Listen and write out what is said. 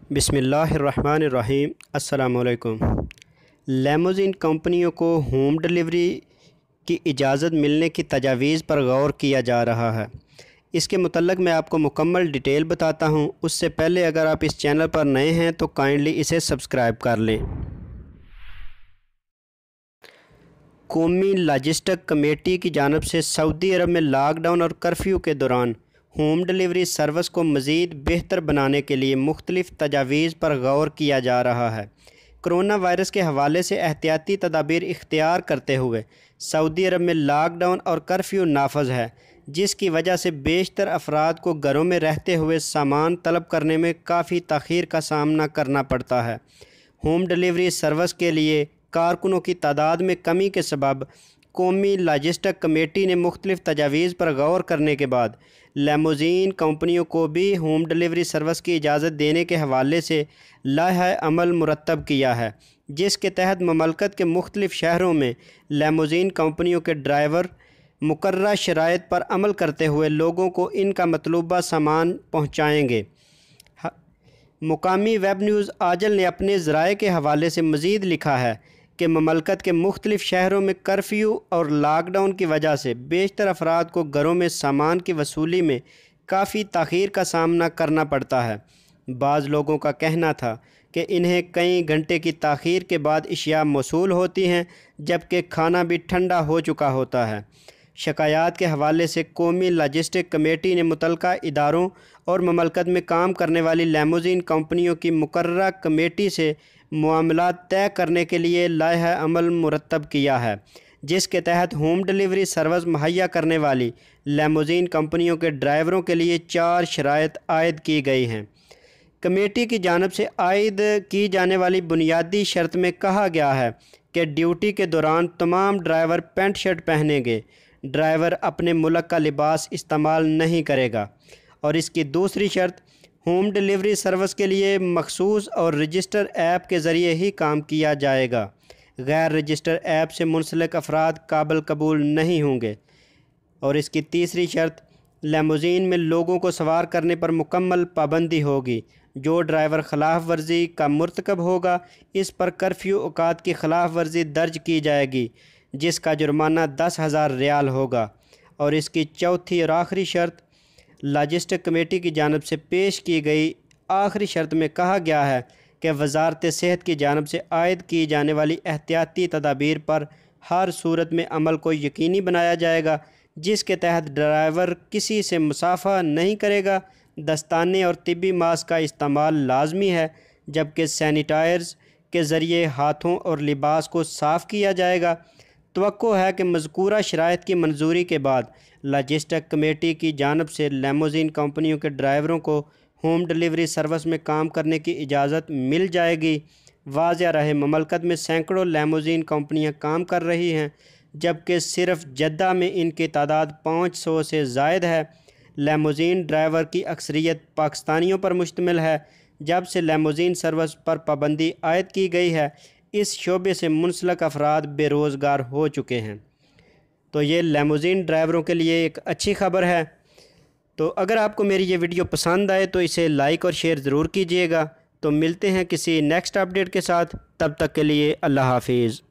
بسم اللہ الرحمن الرحیم۔ السلام علیکم۔ لیموزین کمپنیوں کو ہوم ڈلیوری کی اجازت ملنے کی تجاویز پر غور کیا جا رہا ہے۔ اس کے متعلق میں آپ کو مکمل ڈیٹیل بتاتا ہوں۔ اس سے پہلے اگر آپ اس چینل پر نئے ہیں تو کائنڈلی اسے سبسکرائب کر لیں۔ قومی لاجسٹک کمیٹی کی جانب سے سعودی عرب میں لاک ڈاؤن اور کرفیو کے دوران ہوم ڈلیوری سروس کو مزید بہتر بنانے کے لیے مختلف تجاویز پر غور کیا جا رہا ہے۔ کرونا وائرس کے حوالے سے احتیاطی تدابیر اختیار کرتے ہوئے سعودی عرب میں لاک ڈاؤن اور کرفیو نافذ ہے، جس کی وجہ سے بیشتر افراد کو گھروں میں رہتے ہوئے سامان طلب کرنے میں کافی تاخیر کا سامنا کرنا پڑتا ہے۔ ہوم ڈلیوری سروس کے لیے کارکنوں کی تعداد میں کمی کے سبب قومی لاجسٹک کمیٹی نے مختلف تجاویز پر غور کرنے کے بعد لیموزین کمپنیوں کو بھی ہوم ڈلیوری سروس کی اجازت دینے کے حوالے سے لائحہ عمل مرتب کیا ہے، جس کے تحت مملکت کے مختلف شہروں میں لیموزین کمپنیوں کے ڈرائیور مقررہ شرائط پر عمل کرتے ہوئے لوگوں کو ان کا مطلوبہ سامان پہنچائیں گے۔ مقامی ویب نیوز آجل نے اپنے ذرائع کے حوالے سے مزید لکھا ہے کہ مملکت کے مختلف شہروں میں کرفیو اور لاک ڈاؤن کی وجہ سے بیشتر افراد کو گھروں میں سامان کی وصولی میں کافی تاخیر کا سامنا کرنا پڑتا ہے۔ بعض لوگوں کا کہنا تھا کہ انہیں کئی گھنٹے کی تاخیر کے بعد اشیاء موصول ہوتی ہیں، جبکہ کھانا بھی ٹھنڈا ہو چکا ہوتا ہے۔ شکایات کے حوالے سے قومی لاجسٹک کمیٹی نے متعلقہ اداروں اور مملکت میں کام کرنے والی لیموزین کمپنیوں کی مقررہ کمیٹی سے معاملات طے کرنے کے لیے لائحہ عمل مرتب کیا ہے، جس کے تحت ہوم ڈلیوری سروس مہیا کرنے والی لیموزین کمپنیوں کے ڈرائیوروں کے لیے 4 شرائط عائد کی گئی ہیں۔ کمیٹی کی جانب سے عائد کی جانے والی بنیادی شرط میں کہا گیا ہے کہ ڈیوٹی کے دوران تمام ڈرائیور پینٹ شرٹ پہنیں گے، ڈرائیور اپنے ملک کا لباس استعمال نہیں کرے گا، اور اس کی دوسری شرط ہوم ڈلیوری سروس کے لیے مخصوص اور رجسٹر ایپ کے ذریعے ہی کام کیا جائے گا۔ غیر رجسٹر ایپ سے منسلک افراد قابل قبول نہیں ہوں گے، اور اس کی تیسری شرط لیموزین میں لوگوں کو سوار کرنے پر مکمل پابندی ہوگی۔ جو ڈرائیور خلاف ورزی کا مرتکب ہوگا اس پر کرفیو اوقات کی خلاف ورزی درج کی جائے گی، جس کا جرمانہ 10,000 ریال ہوگا۔ اور اس کی چوتھی اور آخری شرط لاجسٹک کمیٹی کی جانب سے پیش کی گئی آخری شرط میں کہا گیا ہے کہ وزارت صحت کی جانب سے عائد کی جانے والی احتیاطی تدابیر پر ہر صورت میں عمل کو یقینی بنایا جائے گا، جس کے تحت ڈرائیور کسی سے مصافحہ نہیں کرے گا، دستانے اور طبی ماسک کا استعمال لازمی ہے، جبکہ سینیٹائزر کے ذریعے ہاتھوں اور لباس کو صاف کیا جائے گا۔ توقع ہے کہ مذکورہ شرائط کی منظوری کے بعد لاجسٹک کمیٹی کی جانب سے لیموزین کمپنیوں کے ڈرائیوروں کو ہوم ڈلیوری سروس میں کام کرنے کی اجازت مل جائے گی۔ واضح رہے مملکت میں سینکڑوں لیموزین کمپنیاں کام کر رہی ہیں، جبکہ صرف جدہ میں ان کی تعداد 500 سے زائد ہے۔ لیموزین ڈرائیور کی اکثریت پاکستانیوں پر مشتمل ہے۔ جب سے لیموزین سروس پر پابندی عائد کی گئی ہے، اس شعبے سے منسلک افراد بے روزگار ہو چکے ہیں۔ تو یہ لیموزین ڈرائیوروں کے لیے ایک اچھی خبر ہے۔ تو اگر آپ کو میری یہ ویڈیو پسند آئے تو اسے لائک اور شیئر ضرور کیجیے گا۔ تو ملتے ہیں کسی نیکسٹ اپڈیٹ کے ساتھ، تب تک کے لیے اللہ حافظ۔